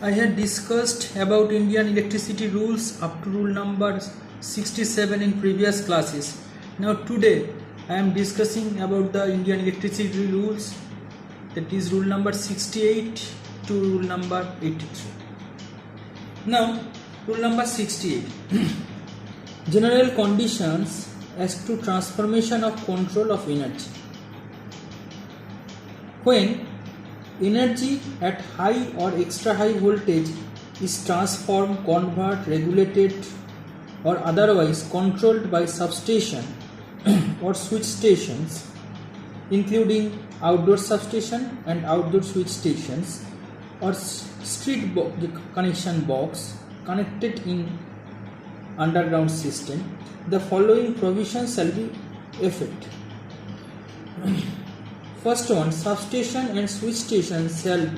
I had discussed about Indian electricity rules up to rule number 67 in previous classes. Now today I am discussing about the Indian electricity rules, that is rule number 68 to rule number 83. Now rule number 68. General conditions as to transformation of control of energy. When energy at high or extra high voltage is transformed, converted, regulated or otherwise controlled by substation or switch stations, including outdoor substation and outdoor switch stations or street connection box connected in underground system, the following provisions shall be effective. First one, substation and switch station shall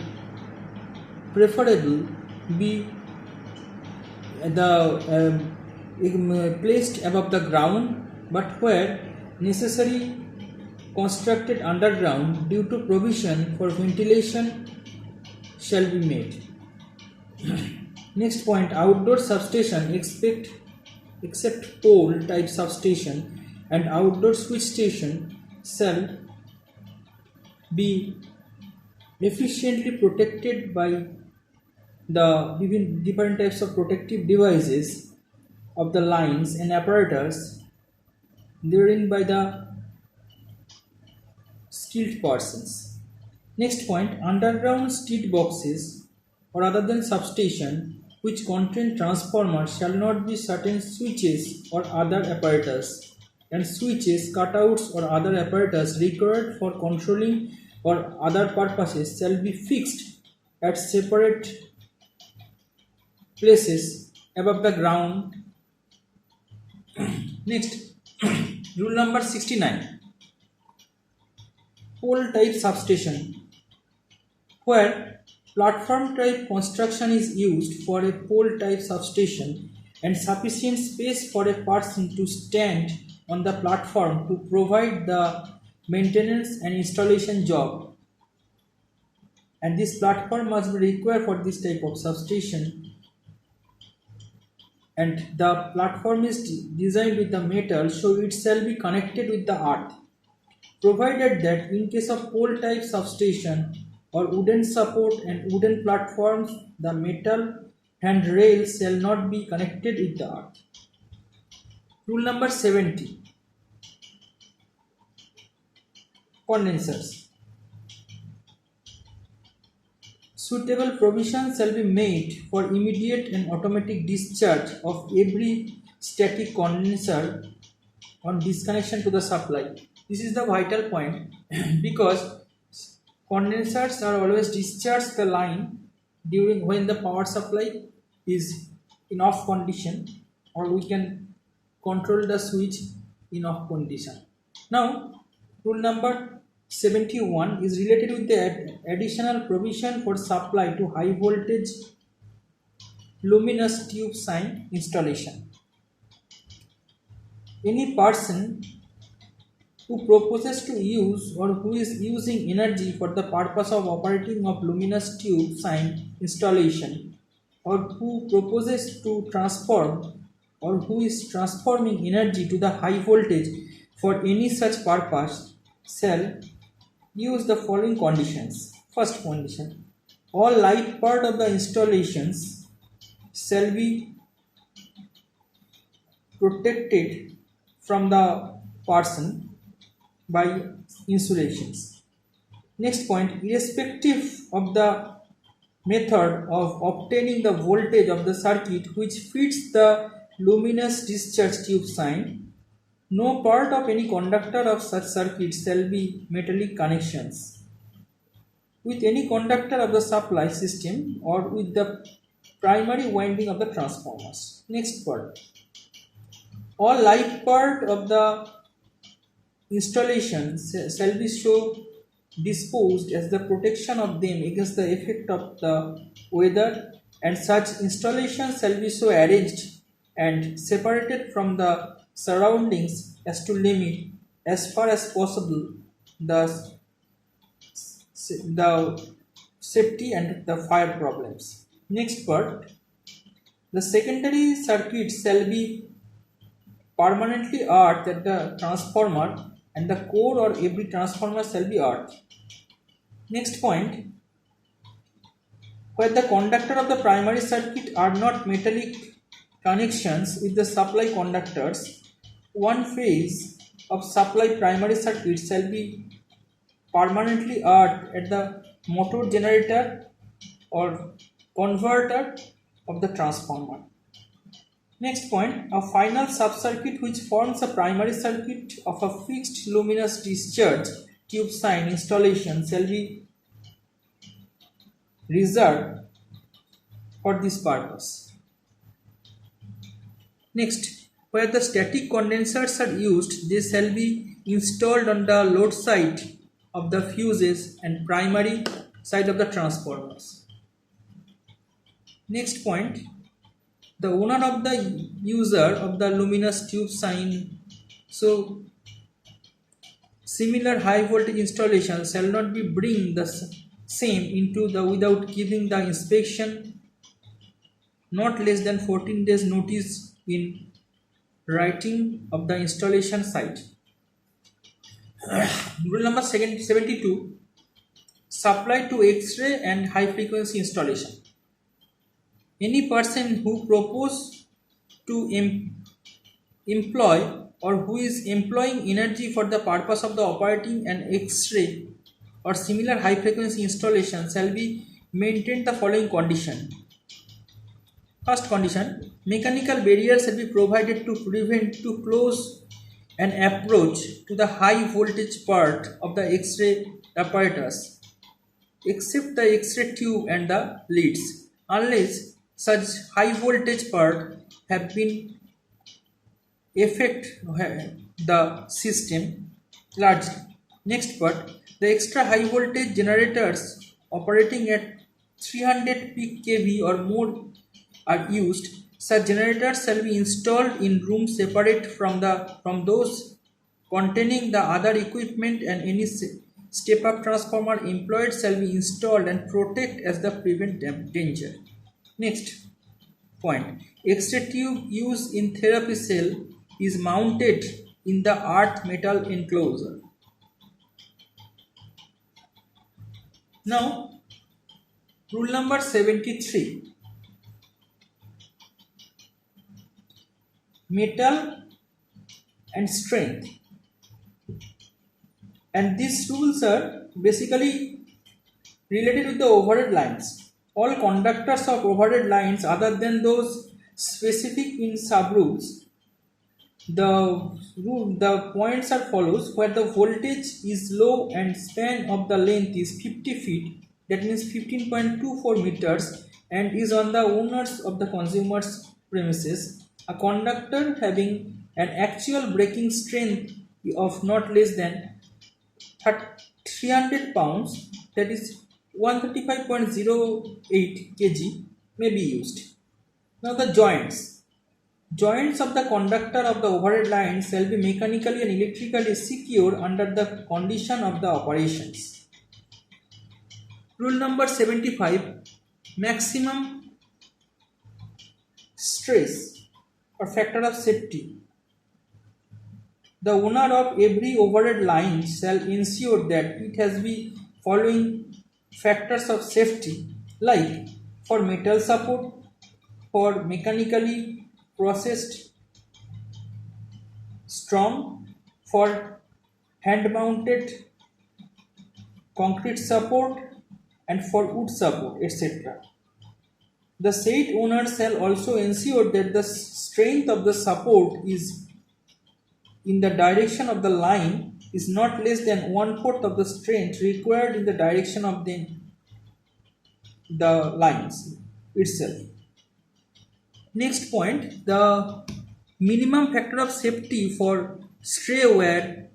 preferable be placed above the ground, but where necessary constructed underground due to provision for ventilation shall be made. Next point, outdoor substation except pole type substation and outdoor switch station shall be efficiently protected by the different types of protective devices of the lines and apparatus therein by the skilled persons. Next point, underground street boxes or other than substation which contain transformers shall not be certain switches or other apparatus, and switches, cutouts or other apparatus required for controlling or other purposes shall be fixed at separate places above the ground. Next, rule number 69. Pole type substation, where platform type construction is used for a pole type substation and sufficient space for a person to stand on the platform to provide the maintenance and installation job, and this platform must be required for this type of substation, and the platform is designed with the metal, so it shall be connected with the earth, provided that in case of pole type substation or wooden support and wooden platforms, the metal handrails shall not be connected with the earth. Rule number 70. Condensers. Suitable provision shall be made for immediate and automatic discharge of every static condenser on disconnection to the supply. This is the vital point because condensers are always discharged the line during when the power supply is in off condition, or we can control the switch in off condition. Now rule number 71 is related with the additional provision for supply to high voltage luminous tube sign installation. Any person who proposes to use or who is using energy for the purpose of operating of luminous tube sign installation, or who proposes to transform or who is transforming energy to the high voltage for any such purpose shall use the following conditions. First condition, all light part of the installations shall be protected from the person by insulations. Next point, irrespective of the method of obtaining the voltage of the circuit which fits the luminous discharge tube sign, no part of any conductor of such circuit shall be metallic connections with any conductor of the supply system or with the primary winding of the transformers. Next part, all light part of the installation shall be so disposed as the protection of them against the effect of the weather, and such installations shall be so arranged and separated from the surroundings as to limit as far as possible the safety and the fire problems. Next part, the secondary circuit shall be permanently earthed at the transformer and the core or every transformer shall be earthed. Next point, where the conductor of the primary circuit are not metallic connections with the supply conductors, one phase of supply primary circuit shall be permanently earthed at the motor generator or converter of the transformer. Next point, a final subcircuit which forms a primary circuit of a fixed luminous discharge tube sign installation shall be reserved for this purpose. Next, where the static condensers are used, they shall be installed on the load side of the fuses and primary side of the transformers. Next point, the owner of the user of the luminous tube sign, so similar high voltage installation shall not be bring the same into the without giving the inspection not less than 14 days notice in writing of the installation site. Rule number 72, supply to X-ray and high frequency installation. Any person who propose to employ or who is employing energy for the purpose of the operating an X-ray or similar high frequency installation shall be maintain the following condition. First condition, mechanical barriers shall be provided to prevent to close an approach to the high voltage part of the X-ray apparatus except the X-ray tube and the leads, unless such high voltage part have been affect the system largely. Next part, the extra high voltage generators operating at 300 peak kV or more are used. Such generators shall be installed in rooms separate from those containing the other equipment, and any step-up transformer employed shall be installed and protect as the prevent danger. Next point, X-ray tube used in therapy cell is mounted in the earth metal enclosure. Now, rule number 73. Metal and strength. And these rules are basically related with the overhead lines. All conductors of overhead lines other than those specific in subrules, the points are follows: where the voltage is low and span of the length is 50 feet, that means 15.24 meters, and is on the owners of the consumer's premises. A conductor having an actual breaking strength of not less than 300 pounds, that is 135.08 kg, may be used. Now the joints. Joints of the conductor of the overhead line shall be mechanically and electrically secure under the condition of the operations. Rule number 75. Maximum stress or factor of safety. The owner of every overhead line shall ensure that it has the following factors of safety, like for metal support, for mechanically processed strong, for hand mounted concrete support, and for wood support, etc. The said owner shall also ensure that the strength of the support is in the direction of the line is not less than 1/4 of the strength required in the direction of the lines itself. Next point, the minimum factor of safety for stray wire,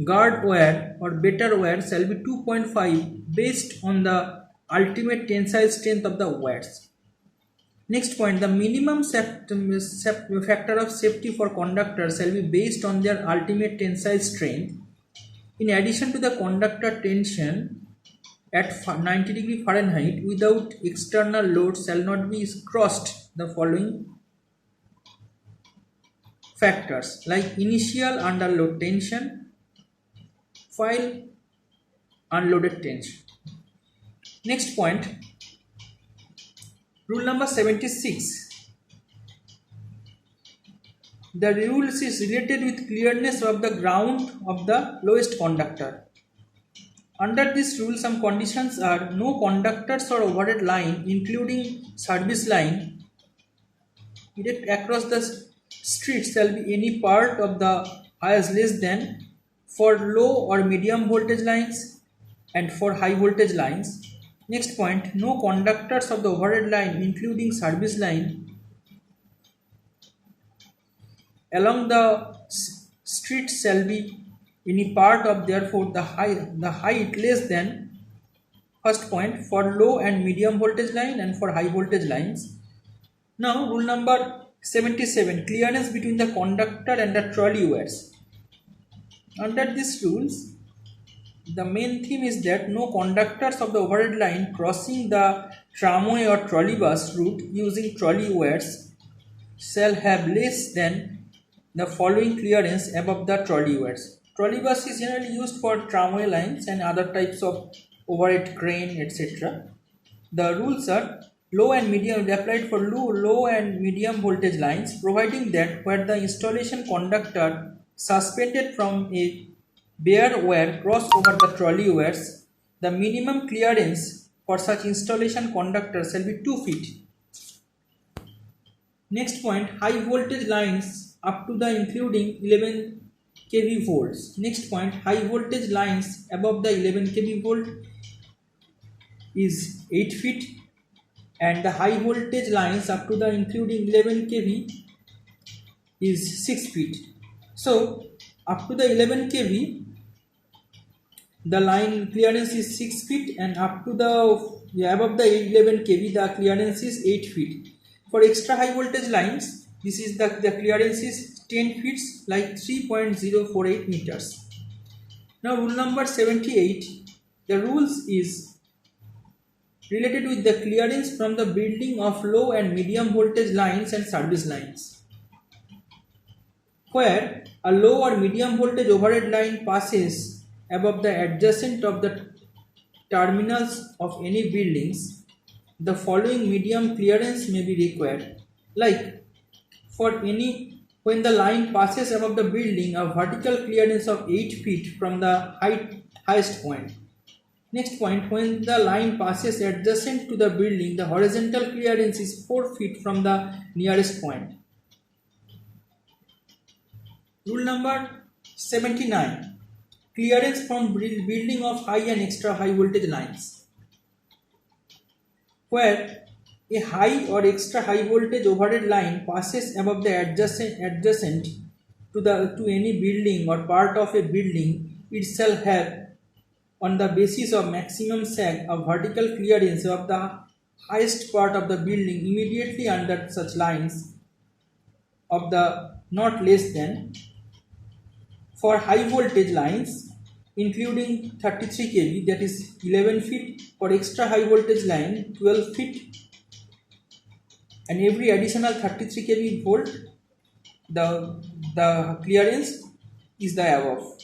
guard wire or better wire shall be 2.5 based on the ultimate tensile strength of the wires. Next point, the minimum factor of safety for conductors shall be based on their ultimate tensile strength. In addition to the conductor tension, at 90 degree Fahrenheit without external load shall not be crossed the following factors like initial underload tension, while unloaded tension. Next point, rule number 76. The rules is related with clearness of the ground of the lowest conductor. Under this rule, some conditions are no conductors or overhead line, including service line, direct across the street shall be any part of the highest less than for low or medium voltage lines and for high voltage lines. Next point, no conductors of the overhead line, including service line, along the street shall be any part of therefore the height less than. First point, for low and medium voltage line and for high voltage lines. Now rule number 77, clearance between the conductor and the trolley wires. Under these rules, the main theme is that no conductors of the overhead line crossing the tramway or trolleybus route using trolley wires shall have less than the following clearance above the trolley wires. Trolleybus is generally used for tramway lines and other types of overhead crane, etc. The rules are low and medium applied for low and medium voltage lines, providing that where the installation conductor suspended from a bare wire cross over the trolley wires, the minimum clearance for such installation conductor shall be 2 feet. Next point, high voltage lines up to the including 11 kV volts. Next point, high voltage lines above the 11 kV volt is 8 feet and the high voltage lines up to the including 11 kV is 6 feet. So up to the 11 kV the line clearance is 6 feet and up to the above the 11 kV the clearance is 8 feet. For extra high voltage lines, this is the clearance is 10 feet like 3.048 meters. Now rule number 78, the rules is related with the clearance from the building of low and medium voltage lines and service lines. Where a low or medium voltage overhead line passes above the adjacent of the terminals of any buildings, the following medium clearance may be required. Like when the line passes above the building, a vertical clearance of 8 feet from the highest point. Next point, when the line passes adjacent to the building, the horizontal clearance is 4 feet from the nearest point. Rule number 79, clearance from building of high and extra high voltage lines. Where a high or extra high voltage overhead line passes above the adjacent to any building or part of a building, it shall have on the basis of maximum sag a vertical clearance of the highest part of the building immediately under such lines of the not less than. For high voltage lines including 33 kV, that is 11 feet, for extra high voltage line 12 feet, and every additional 33 kV volt the clearance is the above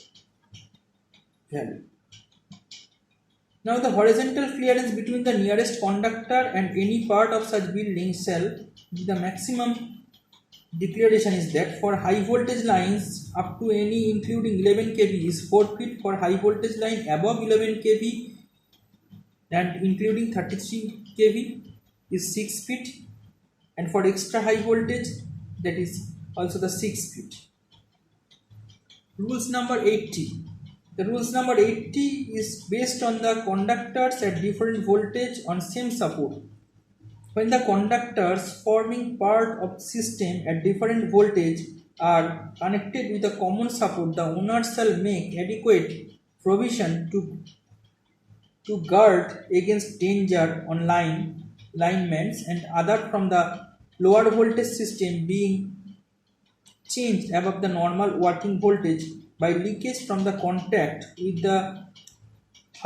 value. Now the horizontal clearance between the nearest conductor and any part of such building shall be the maximum. Declaration is that for high voltage lines up to any including 11 kV is 4 feet, for high voltage line above 11 kV and including 33 kV is 6 feet, and for extra high voltage that is also the 6 feet. Rules number 80. The rules number 80 is based on the conductors at different voltage on same support. When the conductors forming part of system at different voltage are connected with a common support, the owner shall make adequate provision to guard against danger on linements and other from the lower voltage system being changed above the normal working voltage by leakage from the contact with the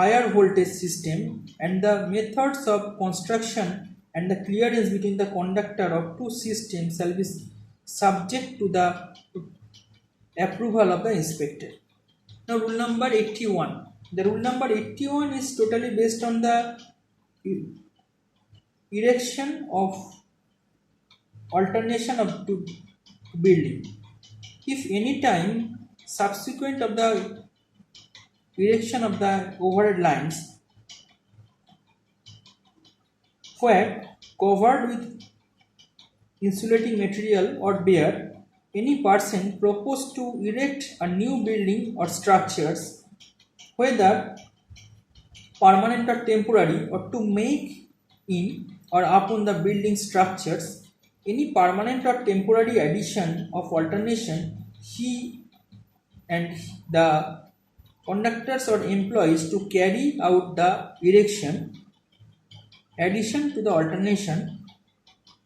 higher voltage system, and the methods of construction and the clearance between the conductor of two systems shall be subject to the approval of the inspector. Now rule number 81. The rule number 81 is totally based on the erection of alternation of two building. If any time subsequent of the erection of the overhead lines were covered with insulating material or bare, any person proposed to erect a new building or structures, whether permanent or temporary, or to make in or upon the building structures any permanent or temporary addition of alternation, he and the conductors or employees to carry out the erection, addition to the alternation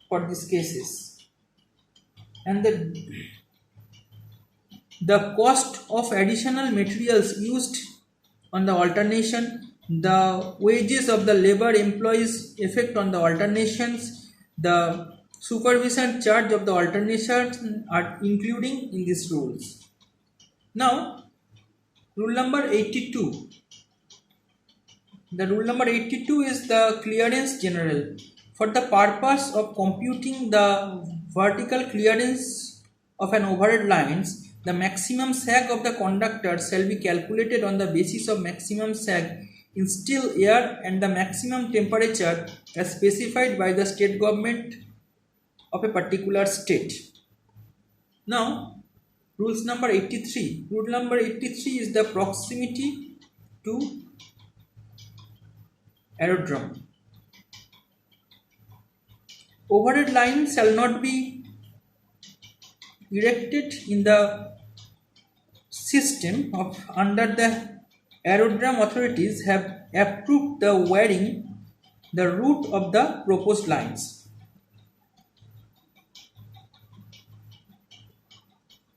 for these cases, and the cost of additional materials used on the alternation, the wages of the labor employees effect on the alternations, the supervision charge of the alternations are including in these rules. Now rule number 82. The rule number 82 is the clearance general. For the purpose of computing the vertical clearance of an overhead lines, the maximum sag of the conductor shall be calculated on the basis of maximum sag in still air and the maximum temperature as specified by the state government of a particular state. Now, rules number 83. Rule number 83 is the proximity to aerodrome. Overhead line shall not be erected in the system of under the aerodrome authorities have approved the wiring the route of the proposed lines.